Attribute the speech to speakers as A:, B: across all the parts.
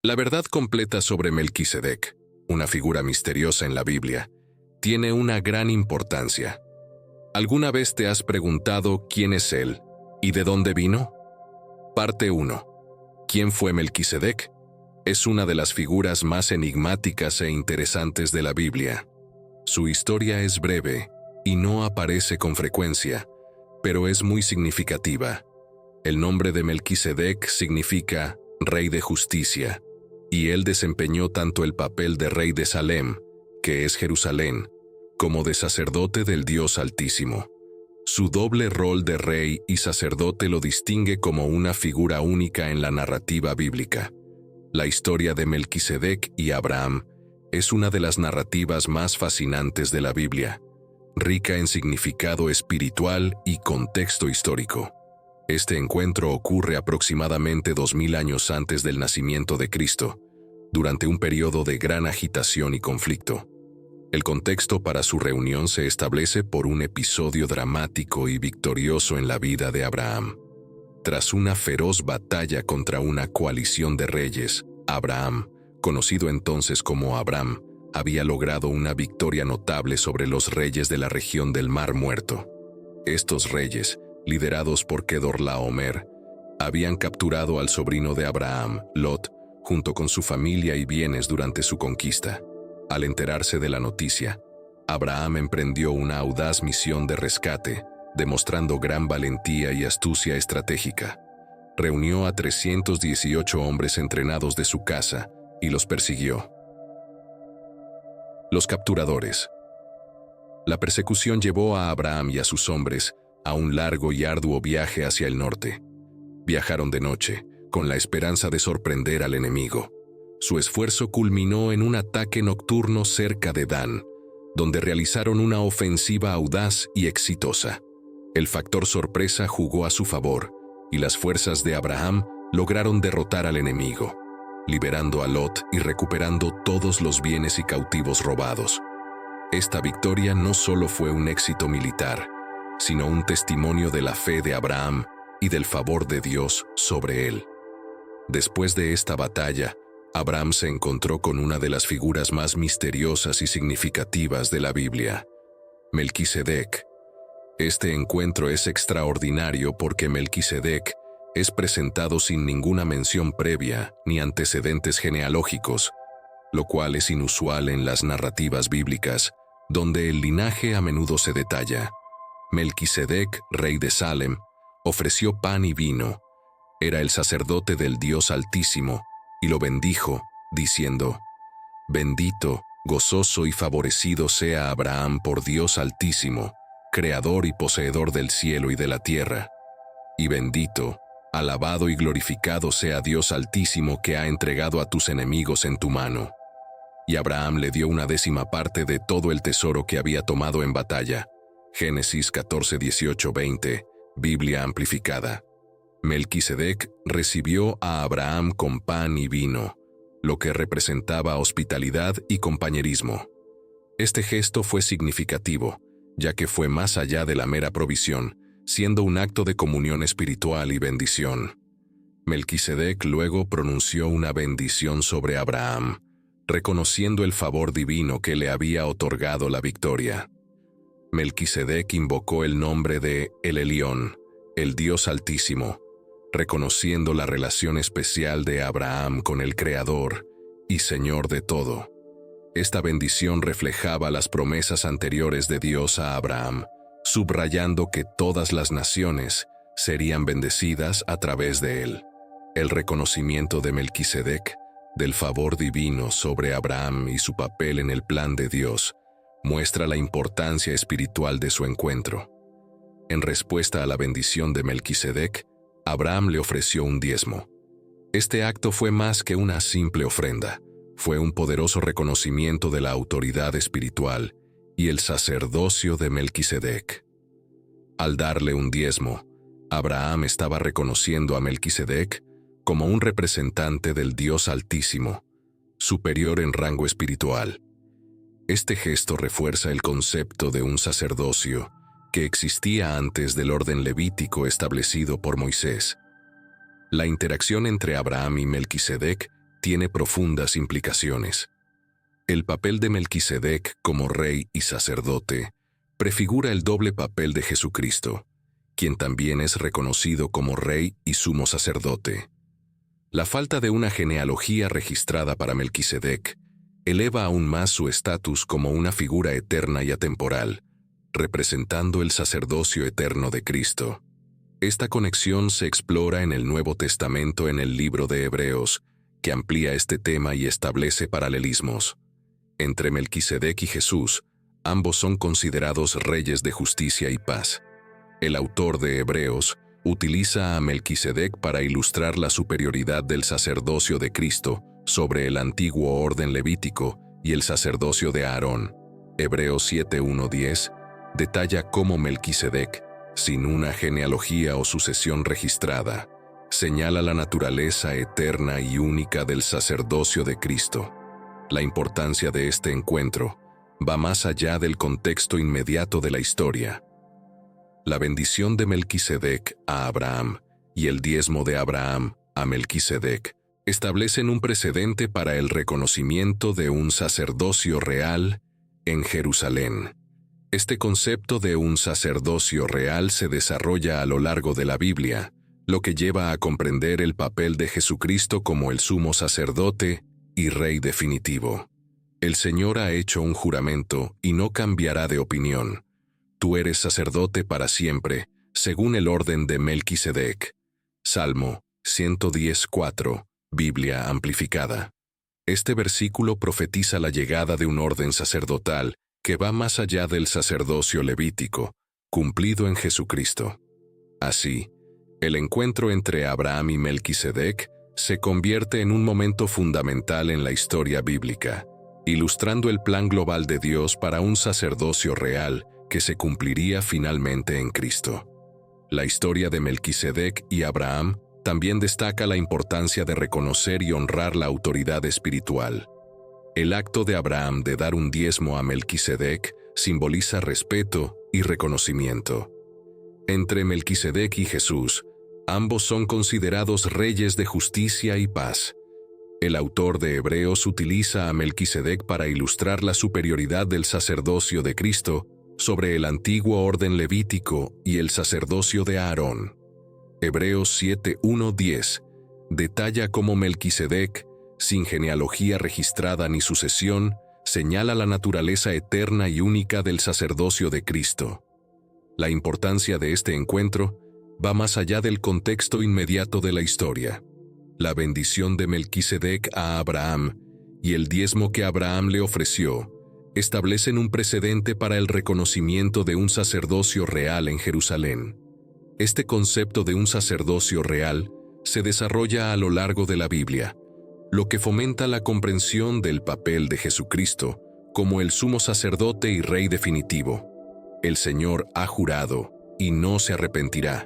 A: La verdad completa sobre Melquisedec, una figura misteriosa en la Biblia, tiene una gran importancia. ¿Alguna vez te has preguntado quién es él y de dónde vino? Parte 1. ¿Quién fue Melquisedec? Es una de las figuras más enigmáticas e interesantes de la Biblia. Su historia es breve y no aparece con frecuencia, pero es muy significativa. El nombre de Melquisedec significa Rey de Justicia, y él desempeñó tanto el papel de rey de Salem, que es Jerusalén, como de sacerdote del Dios Altísimo. Su doble rol de rey y sacerdote lo distingue como una figura única en la narrativa bíblica. La historia de Melquisedec y Abraham es una de las narrativas más fascinantes de la Biblia, rica en significado espiritual y contexto histórico. Este encuentro ocurre aproximadamente 2000 años antes del nacimiento de Cristo, durante un periodo de gran agitación y conflicto. El contexto para su reunión se establece por un episodio dramático y victorioso en la vida de Abraham. Tras una feroz batalla contra una coalición de reyes, Abraham, conocido entonces como Abram, había logrado una victoria notable sobre los reyes de la región del Mar Muerto. Estos reyes, liderados por Kedorlaomer, habían capturado al sobrino de Abraham, Lot, junto con su familia y bienes durante su conquista. Al enterarse de la noticia, Abraham emprendió una audaz misión de rescate, demostrando gran valentía y astucia estratégica. Reunió a 318 hombres entrenados de su casa y los persiguió. Los capturadores. La persecución llevó a Abraham y a sus hombres a un largo y arduo viaje hacia el norte. Viajaron de noche, con la esperanza de sorprender al enemigo. Su esfuerzo culminó en un ataque nocturno cerca de Dan, donde realizaron una ofensiva audaz y exitosa. El factor sorpresa jugó a su favor, y las fuerzas de Abraham lograron derrotar al enemigo, liberando a Lot y recuperando todos los bienes y cautivos robados. Esta victoria no solo fue un éxito militar, sino un testimonio de la fe de Abraham y del favor de Dios sobre él. Después de esta batalla, Abraham se encontró con una de las figuras más misteriosas y significativas de la Biblia, Melquisedec. Este encuentro es extraordinario porque Melquisedec es presentado sin ninguna mención previa ni antecedentes genealógicos, lo cual es inusual en las narrativas bíblicas, donde el linaje a menudo se detalla. Melquisedec, rey de Salem, ofreció pan y vino. Era el sacerdote del Dios Altísimo, y lo bendijo, diciendo: «Bendito, gozoso y favorecido sea Abraham por Dios Altísimo, creador y poseedor del cielo y de la tierra. Y bendito, alabado y glorificado sea Dios Altísimo que ha entregado a tus enemigos en tu mano». Y Abraham le dio una 10ª parte de todo el tesoro que había tomado en batalla. Génesis 14, 18, 20, Biblia amplificada. Melquisedec recibió a Abraham con pan y vino, lo que representaba hospitalidad y compañerismo. Este gesto fue significativo, ya que fue más allá de la mera provisión, siendo un acto de comunión espiritual y bendición. Melquisedec luego pronunció una bendición sobre Abraham, reconociendo el favor divino que le había otorgado la victoria. Melquisedec invocó el nombre de El Elión, el Dios Altísimo, reconociendo la relación especial de Abraham con el Creador y Señor de todo. Esta bendición reflejaba las promesas anteriores de Dios a Abraham, subrayando que todas las naciones serían bendecidas a través de él. El reconocimiento de Melquisedec del favor divino sobre Abraham y su papel en el plan de Dios muestra la importancia espiritual de su encuentro. En respuesta a la bendición de Melquisedec, Abraham le ofreció un diezmo. Este acto fue más que una simple ofrenda, fue un poderoso reconocimiento de la autoridad espiritual y el sacerdocio de Melquisedec. Al darle un diezmo, Abraham estaba reconociendo a Melquisedec como un representante del Dios Altísimo, superior en rango espiritual. Este gesto refuerza el concepto de un sacerdocio que existía antes del orden levítico establecido por Moisés. La interacción entre Abraham y Melquisedec tiene profundas implicaciones. El papel de Melquisedec como rey y sacerdote prefigura el doble papel de Jesucristo, quien también es reconocido como rey y sumo sacerdote. La falta de una genealogía registrada para Melquisedec eleva aún más su estatus como una figura eterna y atemporal, representando el sacerdocio eterno de Cristo. Esta conexión se explora en el Nuevo Testamento en el libro de Hebreos, que amplía este tema y establece paralelismos. Entre Melquisedec y Jesús, ambos son considerados reyes de justicia y paz. El autor de Hebreos utiliza a Melquisedec para ilustrar la superioridad del sacerdocio de Cristo sobre el antiguo orden levítico y el sacerdocio de Aarón. Hebreos 7:1-10 detalla cómo Melquisedec, sin una genealogía o sucesión registrada, señala la naturaleza eterna y única del sacerdocio de Cristo. La importancia de este encuentro va más allá del contexto inmediato de la historia. La bendición de Melquisedec a Abraham y el diezmo de Abraham a Melquisedec establecen un precedente para el reconocimiento de un sacerdocio real en Jerusalén. Este concepto de un sacerdocio real se desarrolla a lo largo de la Biblia, lo que lleva a comprender el papel de Jesucristo como el sumo sacerdote y rey definitivo. El Señor ha hecho un juramento y no cambiará de opinión. Tú eres sacerdote para siempre, según el orden de Melquisedec. Salmo 110:4, Biblia amplificada. Este versículo profetiza la llegada de un orden sacerdotal que va más allá del sacerdocio levítico, cumplido en Jesucristo. Así, el encuentro entre Abraham y Melquisedec se convierte en un momento fundamental en la historia bíblica, ilustrando el plan global de Dios para un sacerdocio real que se cumpliría finalmente en Cristo. La historia de Melquisedec y Abraham también destaca la importancia de reconocer y honrar la autoridad espiritual. El acto de Abraham de dar un diezmo a Melquisedec simboliza respeto y reconocimiento. Entre Melquisedec y Jesús, ambos son considerados reyes de justicia y paz. El autor de Hebreos utiliza a Melquisedec para ilustrar la superioridad del sacerdocio de Cristo sobre el antiguo orden levítico y el sacerdocio de Aarón. Hebreos 7:1-10 detalla cómo Melquisedec, sin genealogía registrada ni sucesión, señala la naturaleza eterna y única del sacerdocio de Cristo. La importancia de este encuentro va más allá del contexto inmediato de la historia. La bendición de Melquisedec a Abraham y el diezmo que Abraham le ofreció establecen un precedente para el reconocimiento de un sacerdocio real en Jerusalén. Este concepto de un sacerdocio real se desarrolla a lo largo de la Biblia, lo que fomenta la comprensión del papel de Jesucristo como el sumo sacerdote y rey definitivo. El Señor ha jurado y no se arrepentirá.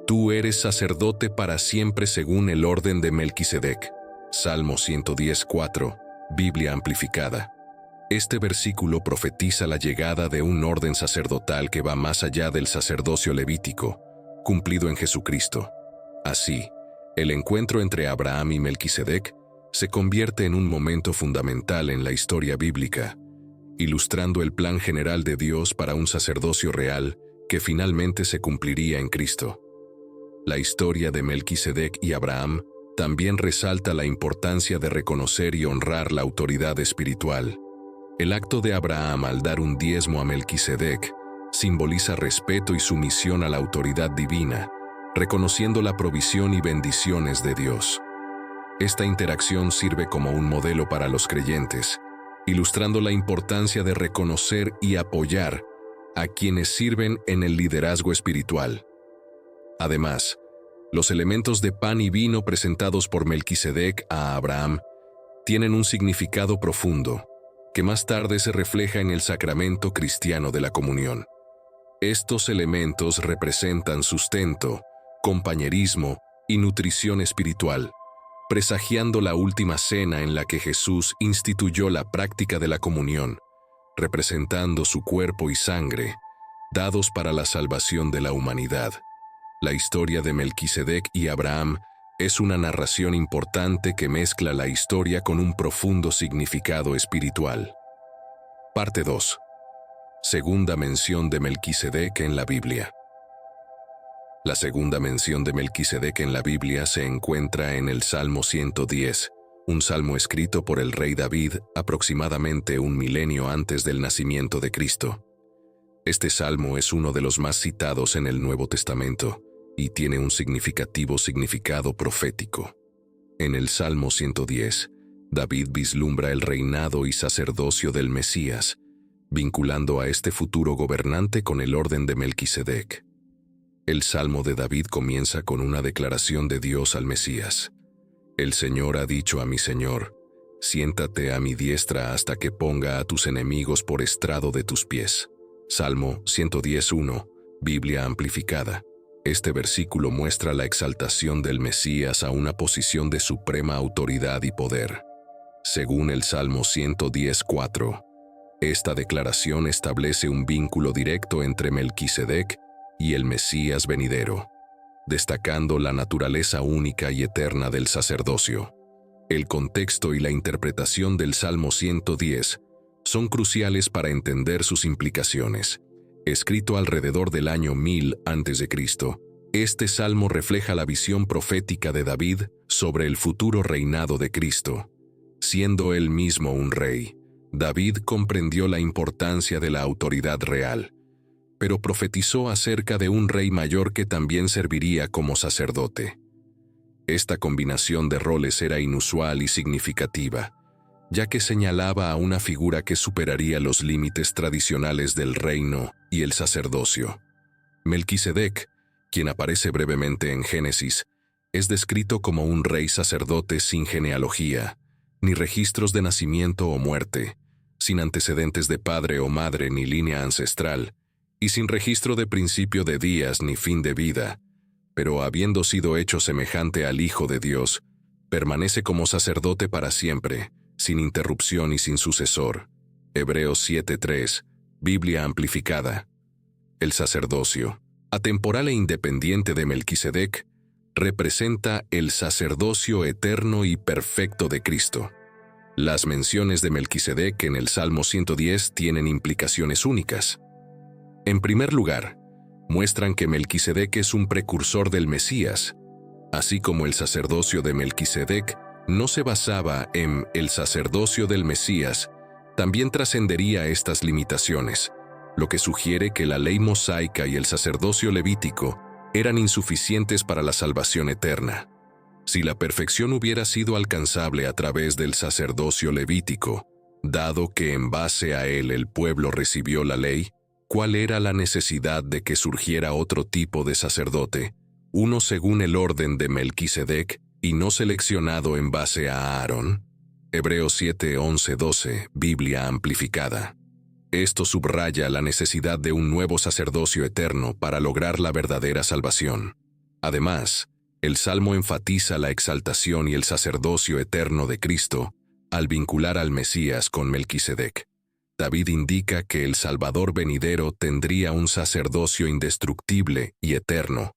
A: Tú eres sacerdote para siempre según el orden de Melquisedec. Salmo 110:4, Biblia amplificada. Este versículo profetiza la llegada de un orden sacerdotal que va más allá del sacerdocio levítico, cumplido en Jesucristo. Así, el encuentro entre Abraham y Melquisedec se convierte en un momento fundamental en la historia bíblica, ilustrando el plan general de Dios para un sacerdocio real que finalmente se cumpliría en Cristo. La historia de Melquisedec y Abraham también resalta la importancia de reconocer y honrar la autoridad espiritual. El acto de Abraham al dar un diezmo a Melquisedec simboliza respeto y sumisión a la autoridad divina, reconociendo la provisión y bendiciones de Dios. Esta interacción sirve como un modelo para los creyentes, ilustrando la importancia de reconocer y apoyar a quienes sirven en el liderazgo espiritual. Además, los elementos de pan y vino presentados por Melquisedec a Abraham tienen un significado profundo, que más tarde se refleja en el sacramento cristiano de la comunión. Estos elementos representan sustento, compañerismo y nutrición espiritual, presagiando la última cena en la que Jesús instituyó la práctica de la comunión, representando su cuerpo y sangre, dados para la salvación de la humanidad. La historia de Melquisedec y Abraham Es una narración importante que mezcla la historia con un profundo significado espiritual. Parte 2. Segunda mención de Melquisedec en la Biblia. La segunda mención de Melquisedec en la Biblia se encuentra en el Salmo 110, un salmo escrito por el rey David aproximadamente un milenio antes del nacimiento de Cristo. Este salmo es uno de los más citados en el Nuevo Testamento y tiene un significado profético. En el Salmo 110, David vislumbra el reinado y sacerdocio del Mesías, vinculando a este futuro gobernante con el orden de Melquisedec. El Salmo de David comienza con una declaración de Dios al Mesías. El Señor ha dicho a mi Señor, siéntate a mi diestra hasta que ponga a tus enemigos por estrado de tus pies. Salmo 110:1, Biblia amplificada. Este versículo muestra la exaltación del Mesías a una posición de suprema autoridad y poder. Según el Salmo 110:4, esta declaración establece un vínculo directo entre Melquisedec y el Mesías venidero, destacando la naturaleza única y eterna del sacerdocio. El contexto y la interpretación del Salmo 110 son cruciales para entender sus implicaciones. Escrito alrededor del año 1000 a.C., este salmo refleja la visión profética de David sobre el futuro reinado de Cristo. Siendo él mismo un rey, David comprendió la importancia de la autoridad real, pero profetizó acerca de un rey mayor que también serviría como sacerdote. Esta combinación de roles era inusual y significativa, ya que señalaba a una figura que superaría los límites tradicionales del reino y el sacerdocio. Melquisedec, quien aparece brevemente en Génesis, es descrito como un rey sacerdote sin genealogía, ni registros de nacimiento o muerte, sin antecedentes de padre o madre ni línea ancestral, y sin registro de principio de días ni fin de vida, pero habiendo sido hecho semejante al Hijo de Dios, permanece como sacerdote para siempre, sin interrupción y sin sucesor. Hebreos 7:3, Biblia amplificada. El sacerdocio, atemporal e independiente de Melquisedec, representa el sacerdocio eterno y perfecto de Cristo. Las menciones de Melquisedec en el Salmo 110 tienen implicaciones únicas. En primer lugar, muestran que Melquisedec es un precursor del Mesías, así como el sacerdocio de Melquisedec no se basaba en el sacerdocio del Mesías, también trascendería estas limitaciones, lo que sugiere que la ley mosaica y el sacerdocio levítico eran insuficientes para la salvación eterna. Si la perfección hubiera sido alcanzable a través del sacerdocio levítico, dado que en base a él el pueblo recibió la ley, ¿cuál era la necesidad de que surgiera otro tipo de sacerdote, uno según el orden de Melquisedec y no seleccionado en base a Aarón? Hebreos 7:11-12, Biblia amplificada. Esto subraya la necesidad de un nuevo sacerdocio eterno para lograr la verdadera salvación. Además, el Salmo enfatiza la exaltación y el sacerdocio eterno de Cristo al vincular al Mesías con Melquisedec. David indica que el Salvador venidero tendría un sacerdocio indestructible y eterno,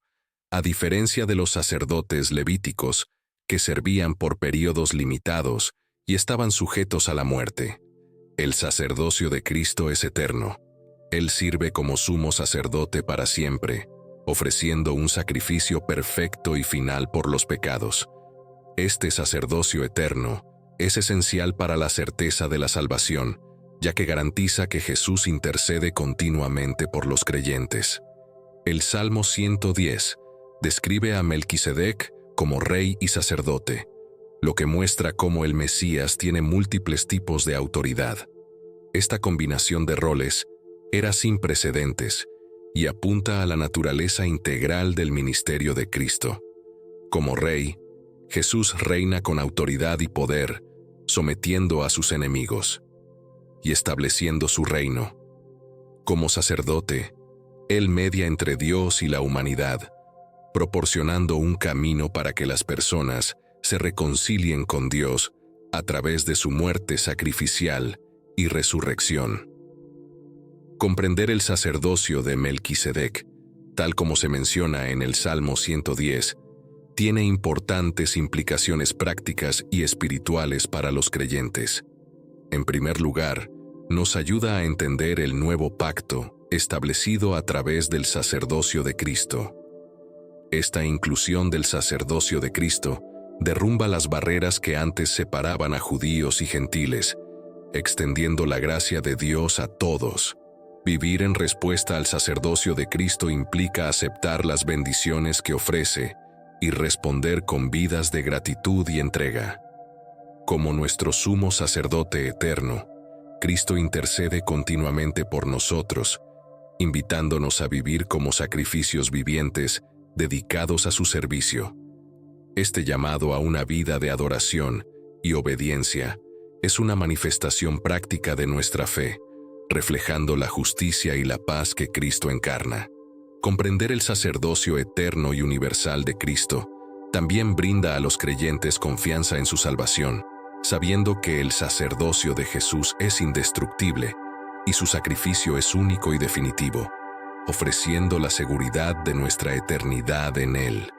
A: a diferencia de los sacerdotes levíticos, que servían por períodos limitados y estaban sujetos a la muerte. El sacerdocio de Cristo es eterno. Él sirve como sumo sacerdote para siempre, ofreciendo un sacrificio perfecto y final por los pecados. Este sacerdocio eterno es esencial para la certeza de la salvación, ya que garantiza que Jesús intercede continuamente por los creyentes. El Salmo 110 describe a Melquisedec como rey y sacerdote, lo que muestra cómo el Mesías tiene múltiples tipos de autoridad. Esta combinación de roles era sin precedentes y apunta a la naturaleza integral del ministerio de Cristo. Como rey, Jesús reina con autoridad y poder, sometiendo a sus enemigos y estableciendo su reino. Como sacerdote, Él media entre Dios y la humanidad, proporcionando un camino para que las personas se reconcilien con Dios a través de su muerte sacrificial y resurrección. Comprender el sacerdocio de Melquisedec, tal como se menciona en el Salmo 110, tiene importantes implicaciones prácticas y espirituales para los creyentes. En primer lugar, nos ayuda a entender el nuevo pacto establecido a través del sacerdocio de Cristo. Esta inclusión del sacerdocio de Cristo derrumba las barreras que antes separaban a judíos y gentiles, extendiendo la gracia de Dios a todos. Vivir en respuesta al sacerdocio de Cristo implica aceptar las bendiciones que ofrece y responder con vidas de gratitud y entrega. Como nuestro sumo sacerdote eterno, Cristo intercede continuamente por nosotros, invitándonos a vivir como sacrificios vivientes dedicados a su servicio. Este llamado a una vida de adoración y obediencia es una manifestación práctica de nuestra fe, reflejando la justicia y la paz que Cristo encarna. Comprender el sacerdocio eterno y universal de Cristo también brinda a los creyentes confianza en su salvación, sabiendo que el sacerdocio de Jesús es indestructible y su sacrificio es único y definitivo, ofreciendo la seguridad de nuestra eternidad en Él.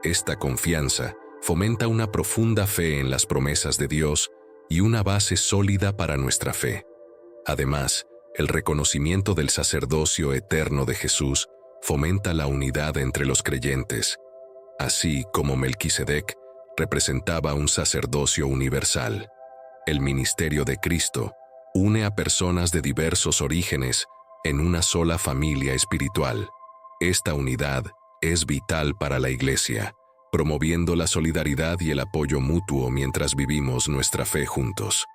A: Esta confianza fomenta una profunda fe en las promesas de Dios y una base sólida para nuestra fe. Además, el reconocimiento del sacerdocio eterno de Jesús fomenta la unidad entre los creyentes, así como Melquisedec representaba un sacerdocio universal. El ministerio de Cristo une a personas de diversos orígenes en una sola familia espiritual. Esta unidad es vital para la Iglesia, promoviendo la solidaridad y el apoyo mutuo mientras vivimos nuestra fe juntos.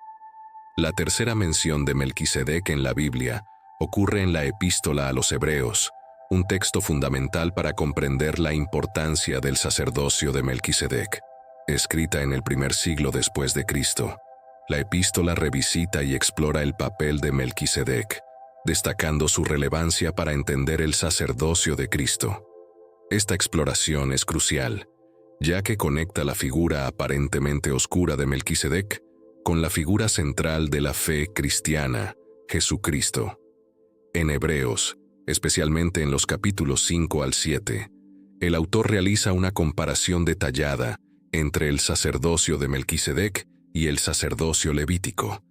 A: La tercera mención de Melquisedec en la Biblia ocurre en la Epístola a los Hebreos, un texto fundamental para comprender la importancia del sacerdocio de Melquisedec. Escrita en el primer siglo después de Cristo, la epístola revisita y explora el papel de Melquisedec, destacando su relevancia para entender el sacerdocio de Cristo. Esta exploración es crucial, ya que conecta la figura aparentemente oscura de Melquisedec con la figura central de la fe cristiana, Jesucristo. En Hebreos, especialmente en los capítulos 5 al 7, el autor realiza una comparación detallada entre el sacerdocio de Melquisedec y el sacerdocio levítico,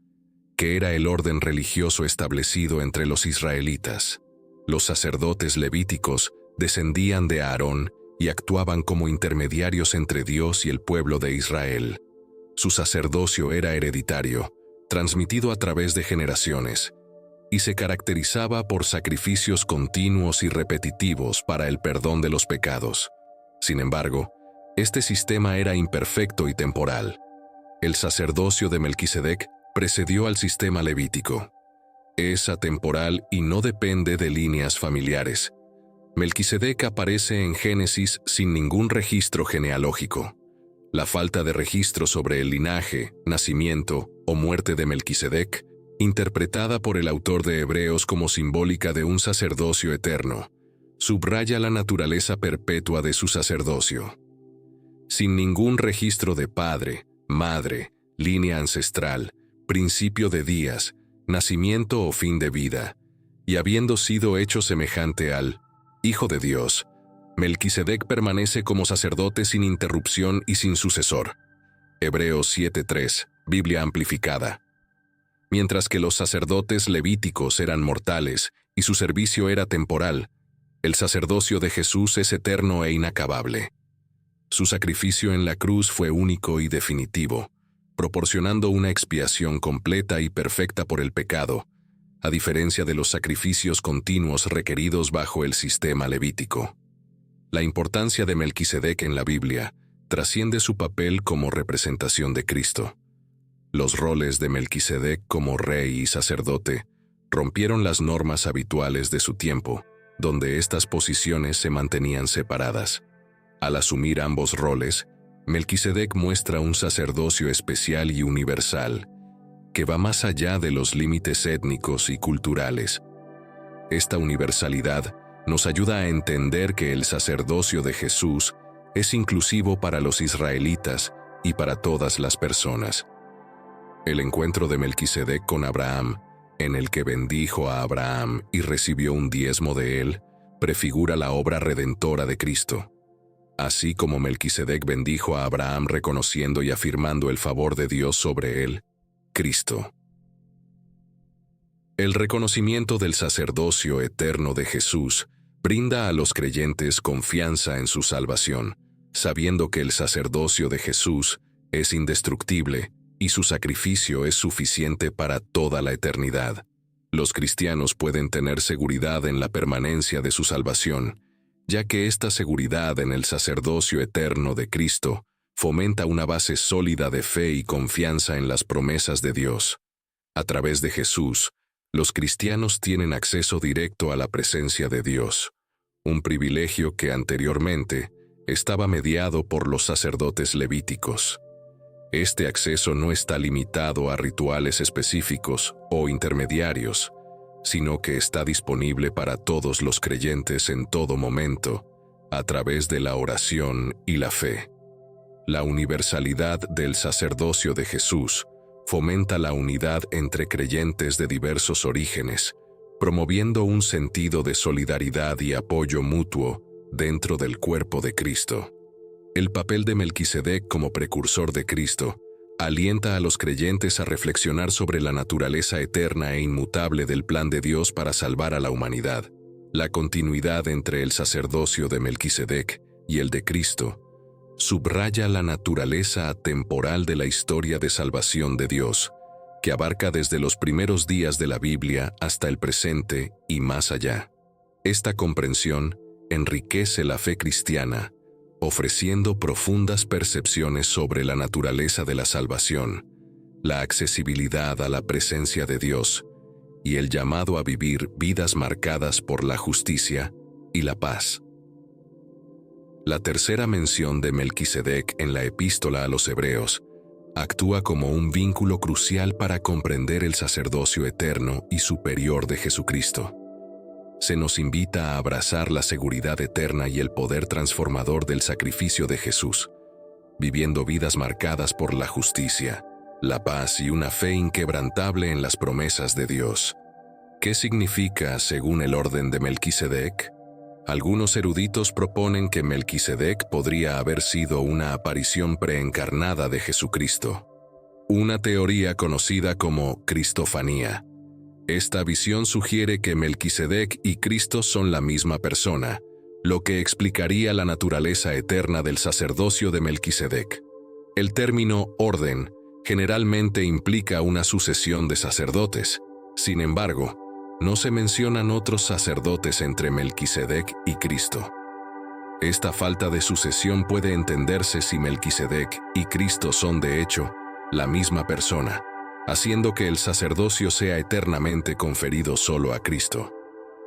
A: que era el orden religioso establecido entre los israelitas. Los sacerdotes levíticos descendían de Aarón y actuaban como intermediarios entre Dios y el pueblo de Israel. Su sacerdocio era hereditario, transmitido a través de generaciones, y se caracterizaba por sacrificios continuos y repetitivos para el perdón de los pecados. Sin embargo, este sistema era imperfecto y temporal. El sacerdocio de Melquisedec precedió al sistema levítico. Es atemporal y no depende de líneas familiares. Melquisedec aparece en Génesis sin ningún registro genealógico. La falta de registro sobre el linaje, nacimiento o muerte de Melquisedec, interpretada por el autor de Hebreos como simbólica de un sacerdocio eterno, subraya la naturaleza perpetua de su sacerdocio. Sin ningún registro de padre, madre, línea ancestral, principio de días, nacimiento o fin de vida, y habiendo sido hecho semejante al Hijo de Dios, Melquisedec permanece como sacerdote sin interrupción y sin sucesor. Hebreos 7:3, Biblia amplificada. Mientras que los sacerdotes levíticos eran mortales y su servicio era temporal, el sacerdocio de Jesús es eterno e inacabable. Su sacrificio en la cruz fue único y definitivo, proporcionando una expiación completa y perfecta por el pecado, a diferencia de los sacrificios continuos requeridos bajo el sistema levítico. La importancia de Melquisedec en la Biblia trasciende su papel como representación de Cristo. Los roles de Melquisedec como rey y sacerdote rompieron las normas habituales de su tiempo, donde estas posiciones se mantenían separadas. Al asumir ambos roles, Melquisedec muestra un sacerdocio especial y universal, que va más allá de los límites étnicos y culturales. Esta universalidad nos ayuda a entender que el sacerdocio de Jesús es inclusivo para los israelitas y para todas las personas. El encuentro de Melquisedec con Abraham, en el que bendijo a Abraham y recibió un diezmo de él, prefigura la obra redentora de Cristo. Así como Melquisedec bendijo a Abraham reconociendo y afirmando el favor de Dios sobre él, Cristo. El reconocimiento del sacerdocio eterno de Jesús brinda a los creyentes confianza en su salvación, sabiendo que el sacerdocio de Jesús es indestructible y su sacrificio es suficiente para toda la eternidad. Los cristianos pueden tener seguridad en la permanencia de su salvación, ya que esta seguridad en el sacerdocio eterno de Cristo fomenta una base sólida de fe y confianza en las promesas de Dios. A través de Jesús, los cristianos tienen acceso directo a la presencia de Dios, un privilegio que anteriormente estaba mediado por los sacerdotes levíticos. Este acceso no está limitado a rituales específicos o intermediarios, sino que está disponible para todos los creyentes en todo momento, a través de la oración y la fe. La universalidad del sacerdocio de Jesús fomenta la unidad entre creyentes de diversos orígenes, promoviendo un sentido de solidaridad y apoyo mutuo dentro del cuerpo de Cristo. El papel de Melquisedec como precursor de Cristo alienta a los creyentes a reflexionar sobre la naturaleza eterna e inmutable del plan de Dios para salvar a la humanidad. La continuidad entre el sacerdocio de Melquisedec y el de Cristo subraya la naturaleza atemporal de la historia de salvación de Dios, que abarca desde los primeros días de la Biblia hasta el presente y más allá. Esta comprensión enriquece la fe cristiana, ofreciendo profundas percepciones sobre la naturaleza de la salvación, la accesibilidad a la presencia de Dios y el llamado a vivir vidas marcadas por la justicia y la paz. La tercera mención de Melquisedec en la Epístola a los Hebreos actúa como un vínculo crucial para comprender el sacerdocio eterno y superior de Jesucristo. Se nos invita a abrazar la seguridad eterna y el poder transformador del sacrificio de Jesús, viviendo vidas marcadas por la justicia, la paz y una fe inquebrantable en las promesas de Dios. ¿Qué significa según el orden de Melquisedec? Algunos eruditos proponen que Melquisedec podría haber sido una aparición preencarnada de Jesucristo, una teoría conocida como cristofanía. Esta visión sugiere que Melquisedec y Cristo son la misma persona, lo que explicaría la naturaleza eterna del sacerdocio de Melquisedec. El término orden generalmente implica una sucesión de sacerdotes. Sin embargo, no se mencionan otros sacerdotes entre Melquisedec y Cristo. Esta falta de sucesión puede entenderse si Melquisedec y Cristo son de hecho la misma persona, haciendo que el sacerdocio sea eternamente conferido solo a Cristo.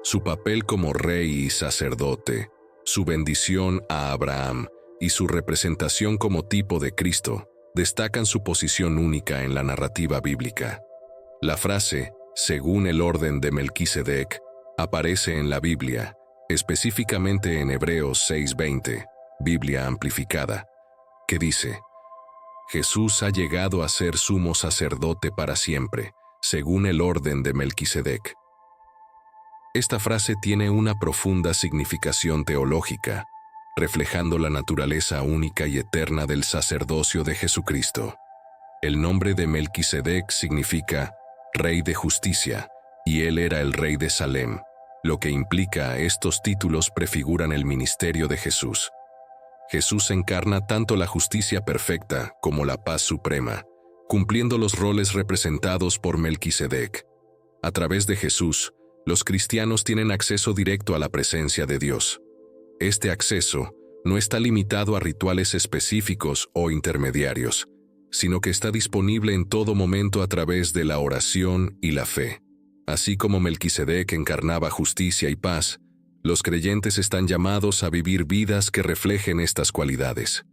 A: Su papel como rey y sacerdote, su bendición a Abraham y su representación como tipo de Cristo destacan su posición única en la narrativa bíblica. La frase según el orden de Melquisedec aparece en la Biblia, específicamente en Hebreos 6:20, Biblia amplificada, que dice: Jesús ha llegado a ser sumo sacerdote para siempre, según el orden de Melquisedec. Esta frase tiene una profunda significación teológica, reflejando la naturaleza única y eterna del sacerdocio de Jesucristo. El nombre de Melquisedec significa Rey de Justicia, y él era el Rey de Salem, lo que implica estos títulos prefiguran el ministerio de Jesús. Jesús encarna tanto la justicia perfecta como la paz suprema, cumpliendo los roles representados por Melquisedec. A través de Jesús, los cristianos tienen acceso directo a la presencia de Dios. Este acceso no está limitado a rituales específicos o intermediarios, sino que está disponible en todo momento a través de la oración y la fe. Así como Melquisedec encarnaba justicia y paz, los creyentes están llamados a vivir vidas que reflejen estas cualidades.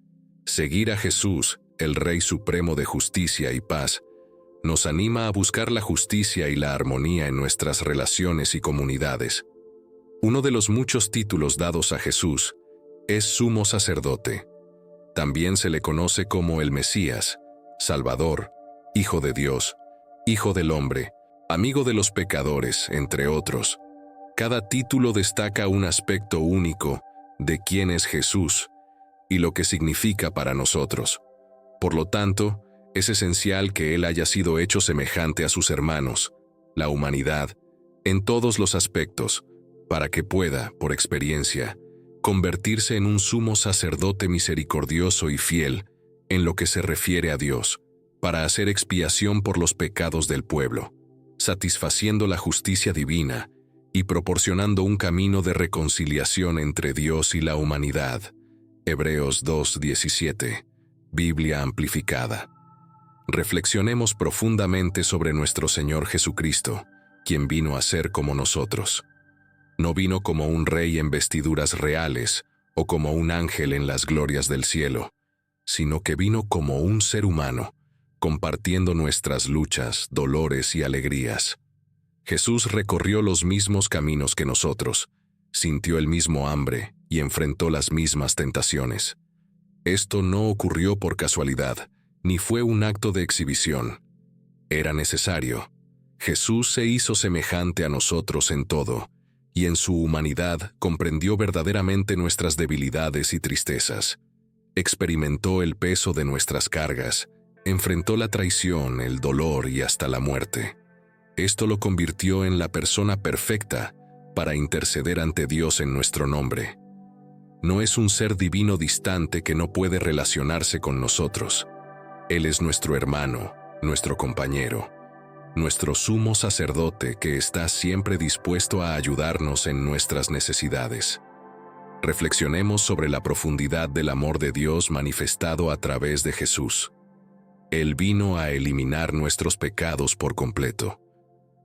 A: Seguir a Jesús, el Rey Supremo de Justicia y Paz, nos anima a buscar la justicia y la armonía en nuestras relaciones y comunidades. Uno de los muchos títulos dados a Jesús es Sumo Sacerdote. También se le conoce como el Mesías, Salvador, Hijo de Dios, Hijo del Hombre, Amigo de los pecadores, entre otros. Cada título destaca un aspecto único de quién es Jesús y lo que significa para nosotros. Por lo tanto, es esencial que Él haya sido hecho semejante a sus hermanos, la humanidad, en todos los aspectos, para que pueda, por experiencia, convertirse en un sumo sacerdote misericordioso y fiel en lo que se refiere a Dios, para hacer expiación por los pecados del pueblo, satisfaciendo la justicia divina y proporcionando un camino de reconciliación entre Dios y la humanidad. Hebreos 2:17, Biblia amplificada. Reflexionemos profundamente sobre nuestro Señor Jesucristo, quien vino a ser como nosotros. No vino como un rey en vestiduras reales o como un ángel en las glorias del cielo, sino que vino como un ser humano, compartiendo nuestras luchas, dolores y alegrías. Jesús recorrió los mismos caminos que nosotros, sintió el mismo hambre y enfrentó las mismas tentaciones. Esto no ocurrió por casualidad, ni fue un acto de exhibición. Era necesario. Jesús se hizo semejante a nosotros en todo, y en su humanidad comprendió verdaderamente nuestras debilidades y tristezas. Experimentó el peso de nuestras cargas, enfrentó la traición, el dolor y hasta la muerte. Esto lo convirtió en la persona perfecta para interceder ante Dios en nuestro nombre. No es un ser divino distante que no puede relacionarse con nosotros. Él es nuestro hermano, nuestro compañero, nuestro sumo sacerdote que está siempre dispuesto a ayudarnos en nuestras necesidades. Reflexionemos sobre la profundidad del amor de Dios manifestado a través de Jesús. Él vino a eliminar nuestros pecados por completo.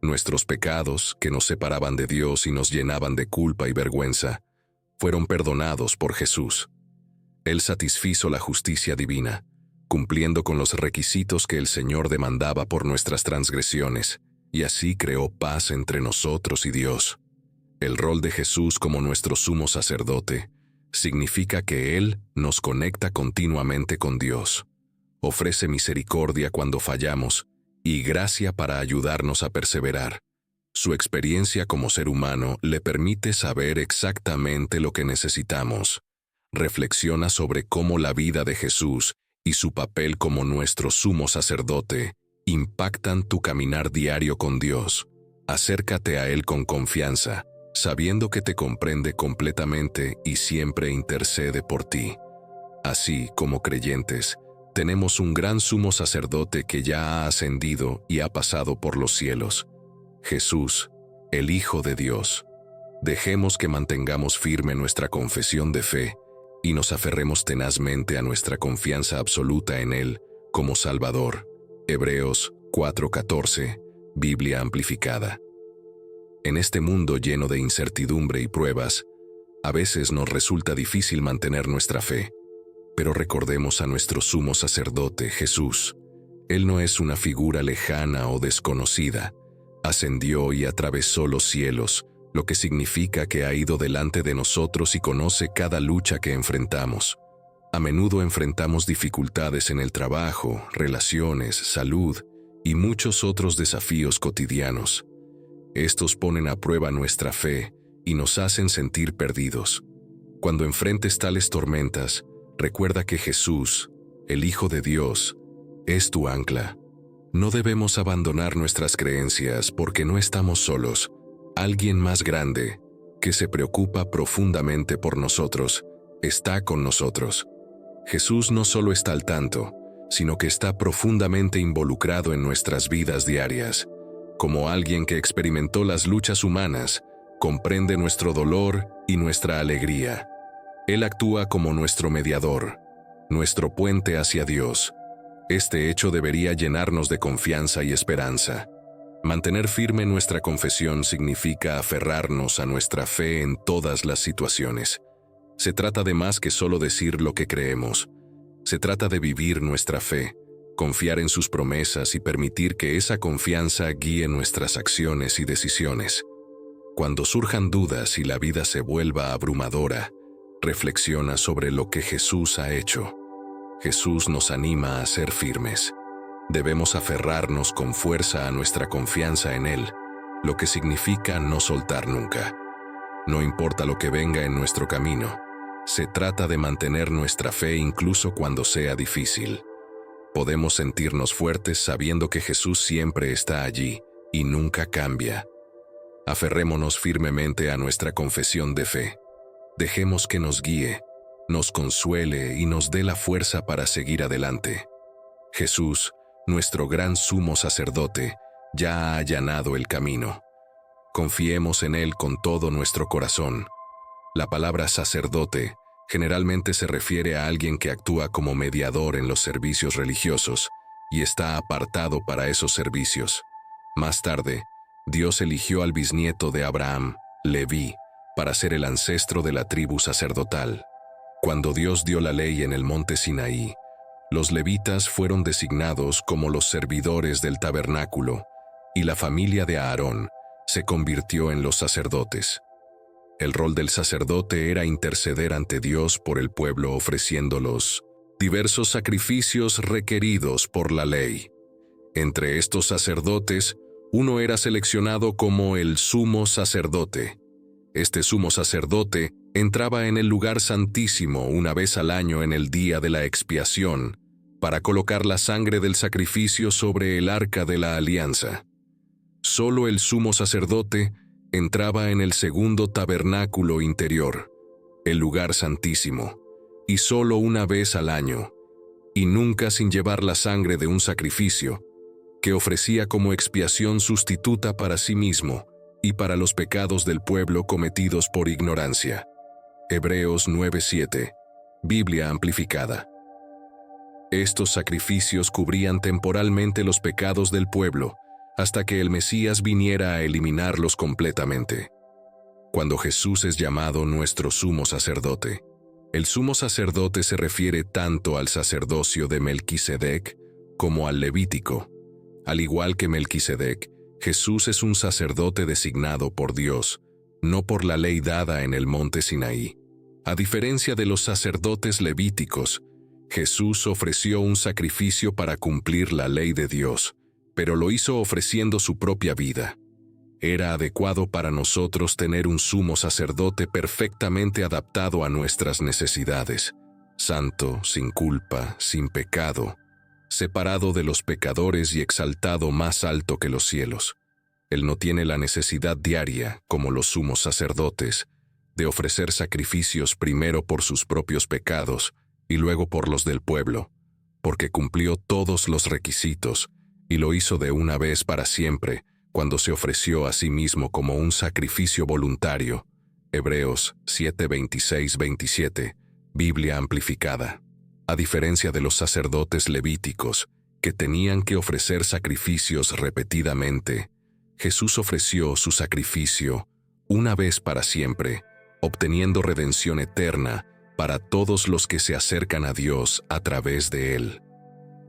A: Nuestros pecados, que nos separaban de Dios y nos llenaban de culpa y vergüenza, fueron perdonados por Jesús. Él satisfizo la justicia divina, cumpliendo con los requisitos que el Señor demandaba por nuestras transgresiones, y así creó paz entre nosotros y Dios. El rol de Jesús como nuestro sumo sacerdote significa que Él nos conecta continuamente con Dios, ofrece misericordia cuando fallamos y gracia para ayudarnos a perseverar. Su experiencia como ser humano le permite saber exactamente lo que necesitamos. Reflexiona sobre cómo la vida de Jesús y su papel como nuestro sumo sacerdote impactan tu caminar diario con Dios. Acércate a Él con confianza, sabiendo que te comprende completamente y siempre intercede por ti. Así, como creyentes, tenemos un gran sumo sacerdote que ya ha ascendido y ha pasado por los cielos. Jesús, el Hijo de Dios. Dejemos que mantengamos firme nuestra confesión de fe y nos aferremos tenazmente a nuestra confianza absoluta en Él como Salvador. Hebreos 4:14, Biblia amplificada. En este mundo lleno de incertidumbre y pruebas, a veces nos resulta difícil mantener nuestra fe, pero recordemos a nuestro sumo sacerdote, Jesús. Él no es una figura lejana o desconocida. Ascendió y atravesó los cielos, lo que significa que ha ido delante de nosotros y conoce cada lucha que enfrentamos. A menudo enfrentamos dificultades en el trabajo, relaciones, salud y muchos otros desafíos cotidianos. Estos ponen a prueba nuestra fe y nos hacen sentir perdidos. Cuando enfrentes tales tormentas, recuerda que Jesús, el Hijo de Dios, es tu ancla. No debemos abandonar nuestras creencias porque no estamos solos. Alguien más grande, que se preocupa profundamente por nosotros, está con nosotros. Jesús no solo está al tanto, sino que está profundamente involucrado en nuestras vidas diarias. Como alguien que experimentó las luchas humanas, comprende nuestro dolor y nuestra alegría. Él actúa como nuestro mediador, nuestro puente hacia Dios. Este hecho debería llenarnos de confianza y esperanza. Mantener firme nuestra confesión significa aferrarnos a nuestra fe en todas las situaciones. Se trata de más que solo decir lo que creemos. Se trata de vivir nuestra fe, confiar en sus promesas y permitir que esa confianza guíe nuestras acciones y decisiones. Cuando surjan dudas y la vida se vuelva abrumadora, reflexiona sobre lo que Jesús ha hecho. Jesús nos anima a ser firmes. Debemos aferrarnos con fuerza a nuestra confianza en Él, lo que significa no soltar nunca. No importa lo que venga en nuestro camino, Se trata de mantener nuestra fe incluso cuando sea difícil. Podemos sentirnos fuertes sabiendo que Jesús siempre está allí y nunca cambia. Aferrémonos firmemente a nuestra confesión de fe. Dejemos que nos guíe, nos consuele y nos dé la fuerza para seguir adelante. Jesús, nuestro gran sumo sacerdote, ya ha allanado el camino. Confiemos en Él con todo nuestro corazón. La palabra sacerdote generalmente se refiere a alguien que actúa como mediador en los servicios religiosos y está apartado para esos servicios. Más tarde, Dios eligió al bisnieto de Abraham, Leví, para ser el ancestro de la tribu sacerdotal. Cuando Dios dio la ley en el monte Sinaí, los levitas fueron designados como los servidores del tabernáculo y la familia de Aarón se convirtió en los sacerdotes. El rol del sacerdote era interceder ante Dios por el pueblo ofreciendo los diversos sacrificios requeridos por la ley. Entre estos sacerdotes, uno era seleccionado como el sumo sacerdote. Este sumo sacerdote entraba en el lugar santísimo una vez al año en el día de la expiación para colocar la sangre del sacrificio sobre el arca de la alianza. Solo el sumo sacerdote entraba en el segundo tabernáculo interior, el lugar santísimo, y solo una vez al año, y nunca sin llevar la sangre de un sacrificio, que ofrecía como expiación sustituta para sí mismo y para los pecados del pueblo cometidos por ignorancia. Hebreos 9:7, Biblia amplificada. Estos sacrificios cubrían temporalmente los pecados del pueblo, hasta que el Mesías viniera a eliminarlos completamente. Cuando Jesús es llamado nuestro sumo sacerdote, el sumo sacerdote se refiere tanto al sacerdocio de Melquisedec como al levítico. Al igual que Melquisedec, Jesús es un sacerdote designado por Dios, no por la ley dada en el monte Sinaí. A diferencia de los sacerdotes levíticos, Jesús ofreció un sacrificio para cumplir la ley de Dios, pero lo hizo ofreciendo su propia vida. Era adecuado para nosotros tener un sumo sacerdote perfectamente adaptado a nuestras necesidades, santo, sin culpa, sin pecado, separado de los pecadores y exaltado más alto que los cielos. Él no tiene la necesidad diaria, como los sumos sacerdotes, de ofrecer sacrificios primero por sus propios pecados y luego por los del pueblo, porque cumplió todos los requisitos y lo hizo de una vez para siempre, cuando se ofreció a sí mismo como un sacrificio voluntario. Hebreos 7:26-27, Biblia amplificada. A diferencia de los sacerdotes levíticos, que tenían que ofrecer sacrificios repetidamente, Jesús ofreció su sacrificio una vez para siempre, obteniendo redención eterna para todos los que se acercan a Dios a través de él.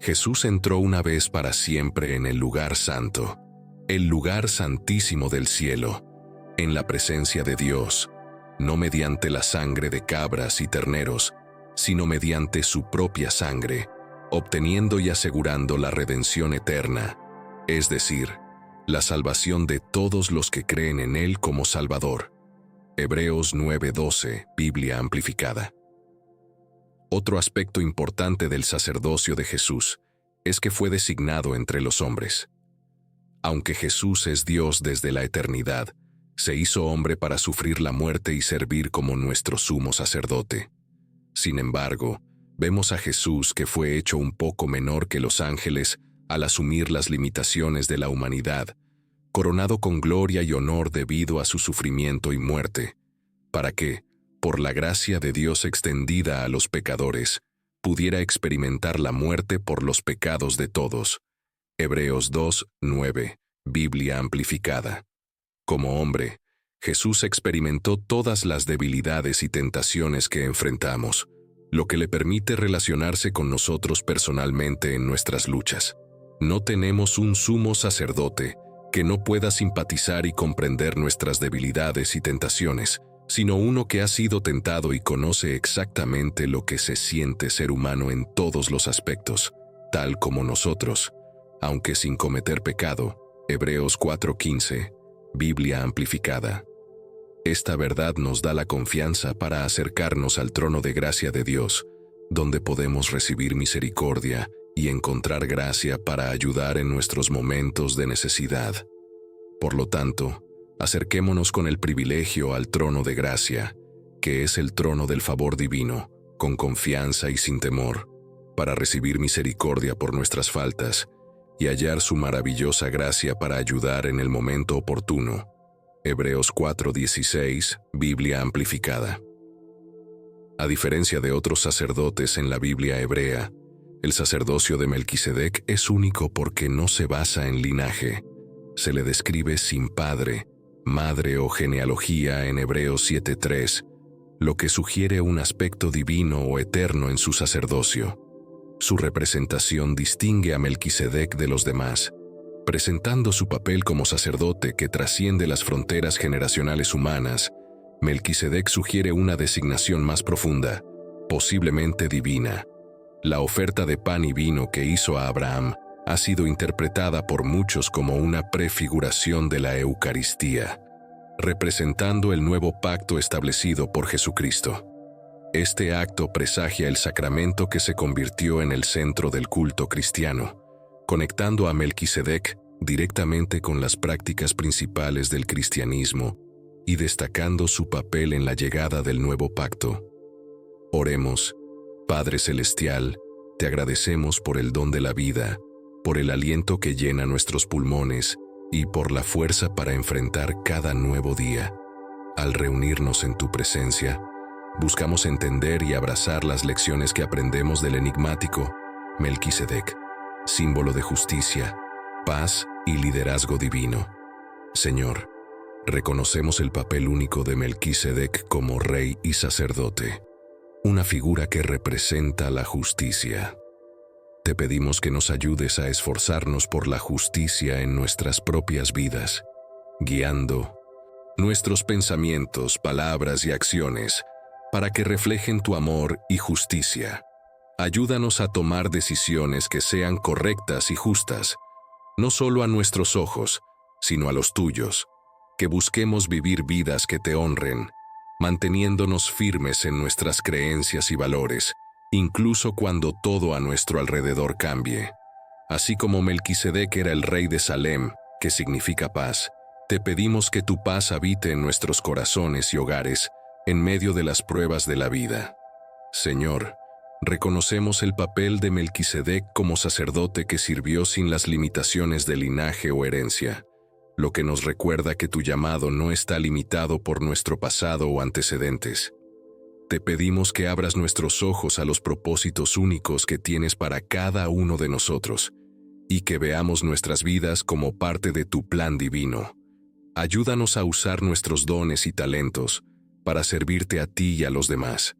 A: Jesús entró una vez para siempre en el lugar santo, el lugar santísimo del cielo, en la presencia de Dios, no mediante la sangre de cabras y terneros, sino mediante su propia sangre, obteniendo y asegurando la redención eterna, es decir, la salvación de todos los que creen en Él como Salvador. Hebreos 9:12, Biblia amplificada. Otro aspecto importante del sacerdocio de Jesús es que fue designado entre los hombres. Aunque Jesús es Dios desde la eternidad, se hizo hombre para sufrir la muerte y servir como nuestro sumo sacerdote. Sin embargo, vemos a Jesús que fue hecho un poco menor que los ángeles al asumir las limitaciones de la humanidad, coronado con gloria y honor debido a su sufrimiento y muerte, para que, por la gracia de Dios extendida a los pecadores, pudiera experimentar la muerte por los pecados de todos. Hebreos 2:9, Biblia amplificada. Como hombre, Jesús experimentó todas las debilidades y tentaciones que enfrentamos, lo que le permite relacionarse con nosotros personalmente en nuestras luchas. No tenemos un sumo sacerdote que no pueda simpatizar y comprender nuestras debilidades y tentaciones, sino uno que ha sido tentado y conoce exactamente lo que se siente ser humano en todos los aspectos, tal como nosotros, aunque sin cometer pecado. Hebreos 4:15, Biblia amplificada. Esta verdad nos da la confianza para acercarnos al trono de gracia de Dios, donde podemos recibir misericordia y encontrar gracia para ayudar en nuestros momentos de necesidad. Por lo tanto, acerquémonos con el privilegio al trono de gracia, que es el trono del favor divino, con confianza y sin temor, para recibir misericordia por nuestras faltas y hallar su maravillosa gracia para ayudar en el momento oportuno. Hebreos 4:16, Biblia amplificada. A diferencia de otros sacerdotes en la Biblia hebrea, el sacerdocio de Melquisedec es único porque no se basa en linaje. Se le describe sin padre, madre o genealogía en Hebreos 7:3, lo que sugiere un aspecto divino o eterno en su sacerdocio. Su representación distingue a Melquisedec de los demás, presentando su papel como sacerdote que trasciende las fronteras generacionales humanas. Melquisedec sugiere una designación más profunda, posiblemente divina. La oferta de pan y vino que hizo a Abraham ha sido interpretada por muchos como una prefiguración de la Eucaristía, representando el nuevo pacto establecido por Jesucristo. Este acto presagia el sacramento que se convirtió en el centro del culto cristiano, conectando a Melquisedec directamente con las prácticas principales del cristianismo y destacando su papel en la llegada del nuevo pacto. Oremos. Padre Celestial, te agradecemos por el don de la vida, por el aliento que llena nuestros pulmones y por la fuerza para enfrentar cada nuevo día. Al reunirnos en tu presencia, buscamos entender y abrazar las lecciones que aprendemos del enigmático Melquisedec, símbolo de justicia, paz y liderazgo divino. Señor, reconocemos el papel único de Melquisedec como rey y sacerdote, una figura que representa la justicia. Te pedimos que nos ayudes a esforzarnos por la justicia en nuestras propias vidas, guiando nuestros pensamientos, palabras y acciones para que reflejen tu amor y justicia. Ayúdanos a tomar decisiones que sean correctas y justas, no solo a nuestros ojos, sino a los tuyos, que busquemos vivir vidas que te honren, manteniéndonos firmes en nuestras creencias y valores, incluso cuando todo a nuestro alrededor cambie. Así como Melquisedec era el rey de Salem, que significa paz, te pedimos que tu paz habite en nuestros corazones y hogares, en medio de las pruebas de la vida. Señor, reconocemos el papel de Melquisedec como sacerdote que sirvió sin las limitaciones de linaje o herencia, lo que nos recuerda que tu llamado no está limitado por nuestro pasado o antecedentes. Te pedimos que abras nuestros ojos a los propósitos únicos que tienes para cada uno de nosotros, y que veamos nuestras vidas como parte de tu plan divino. Ayúdanos a usar nuestros dones y talentos para servirte a ti y a los demás.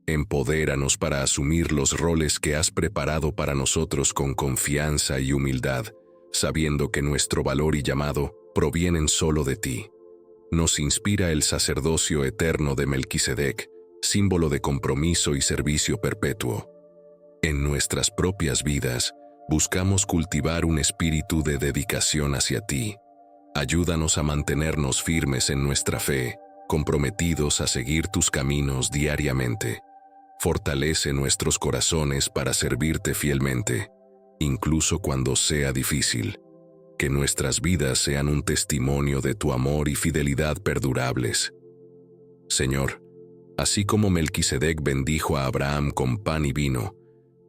A: Empodéranos para asumir los roles que has preparado para nosotros con confianza y humildad, sabiendo que nuestro valor y llamado provienen solo de ti. Nos inspira el sacerdocio eterno de Melquisedec, símbolo de compromiso y servicio perpetuo. En nuestras propias vidas, buscamos cultivar un espíritu de dedicación hacia ti. Ayúdanos a mantenernos firmes en nuestra fe, comprometidos a seguir tus caminos diariamente. Fortalece nuestros corazones para servirte fielmente, incluso cuando sea difícil. Que nuestras vidas sean un testimonio de tu amor y fidelidad perdurables. Señor, así como Melquisedec bendijo a Abraham con pan y vino,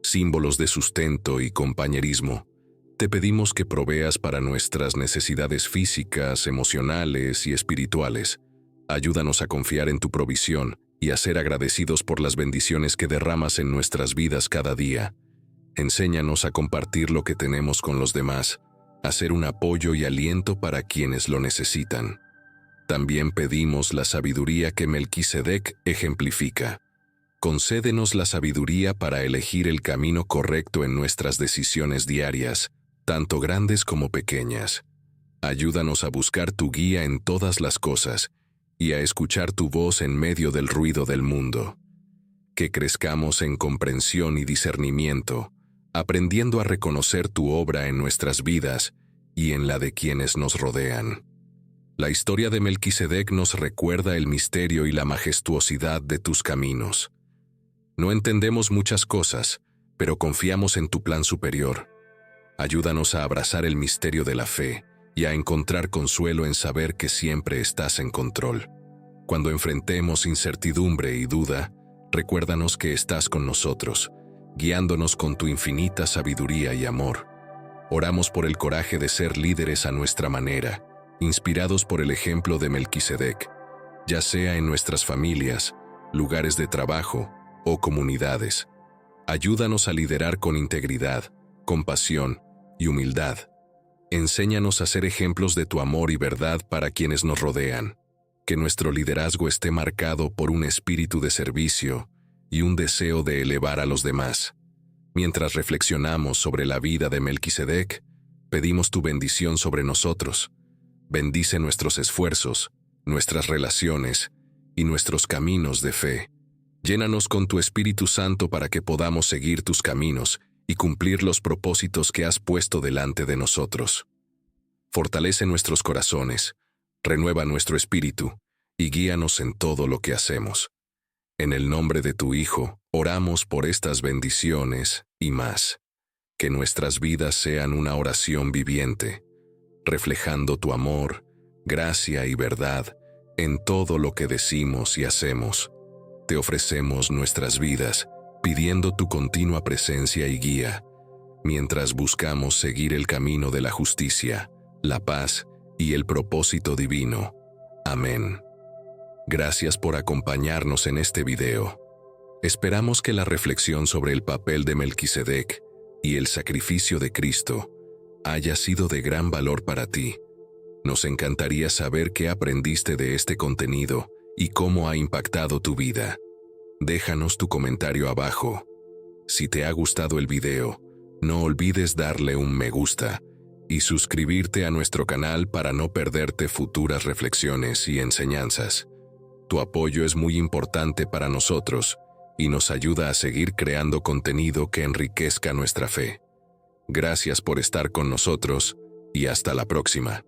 A: símbolos de sustento y compañerismo, te pedimos que proveas para nuestras necesidades físicas, emocionales y espirituales. Ayúdanos a confiar en tu provisión y a ser agradecidos por las bendiciones que derramas en nuestras vidas cada día. Enséñanos a compartir lo que tenemos con los demás, a ser un apoyo y aliento para quienes lo necesitan. También pedimos la sabiduría que Melquisedec ejemplifica. Concédenos la sabiduría para elegir el camino correcto en nuestras decisiones diarias, tanto grandes como pequeñas. Ayúdanos a buscar tu guía en todas las cosas y a escuchar tu voz en medio del ruido del mundo. Que crezcamos en comprensión y discernimiento, aprendiendo a reconocer tu obra en nuestras vidas y en la de quienes nos rodean. La historia de Melquisedec nos recuerda el misterio y la majestuosidad de tus caminos. No entendemos muchas cosas, pero confiamos en tu plan superior. Ayúdanos a abrazar el misterio de la fe y a encontrar consuelo en saber que siempre estás en control. Cuando enfrentemos incertidumbre y duda, recuérdanos que estás con nosotros, guiándonos con tu infinita sabiduría y amor. Oramos por el coraje de ser líderes a nuestra manera, inspirados por el ejemplo de Melquisedec, ya sea en nuestras familias, lugares de trabajo o comunidades. Ayúdanos a liderar con integridad, compasión y humildad. Enséñanos a ser ejemplos de tu amor y verdad para quienes nos rodean. Que nuestro liderazgo esté marcado por un espíritu de servicio y un deseo de elevar a los demás. Mientras reflexionamos sobre la vida de Melquisedec, pedimos tu bendición sobre nosotros. Bendice nuestros esfuerzos, nuestras relaciones y nuestros caminos de fe. Llénanos con tu Espíritu Santo para que podamos seguir tus caminos y cumplir los propósitos que has puesto delante de nosotros. Fortalece nuestros corazones, renueva nuestro espíritu y guíanos en todo lo que hacemos. En el nombre de tu Hijo, oramos por estas bendiciones y más. Que nuestras vidas sean una oración viviente, reflejando tu amor, gracia y verdad en todo lo que decimos y hacemos. Te ofrecemos nuestras vidas, pidiendo tu continua presencia y guía, mientras buscamos seguir el camino de la justicia, la paz y el propósito divino. Amén. Gracias por acompañarnos en este video. Esperamos que la reflexión sobre el papel de Melquisedec y el sacrificio de Cristo haya sido de gran valor para ti. Nos encantaría saber qué aprendiste de este contenido y cómo ha impactado tu vida. Déjanos tu comentario abajo. Si te ha gustado el video, no olvides darle un me gusta y suscribirte a nuestro canal para no perderte futuras reflexiones y enseñanzas. Tu apoyo es muy importante para nosotros y nos ayuda a seguir creando contenido que enriquezca nuestra fe. Gracias por estar con nosotros y hasta la próxima.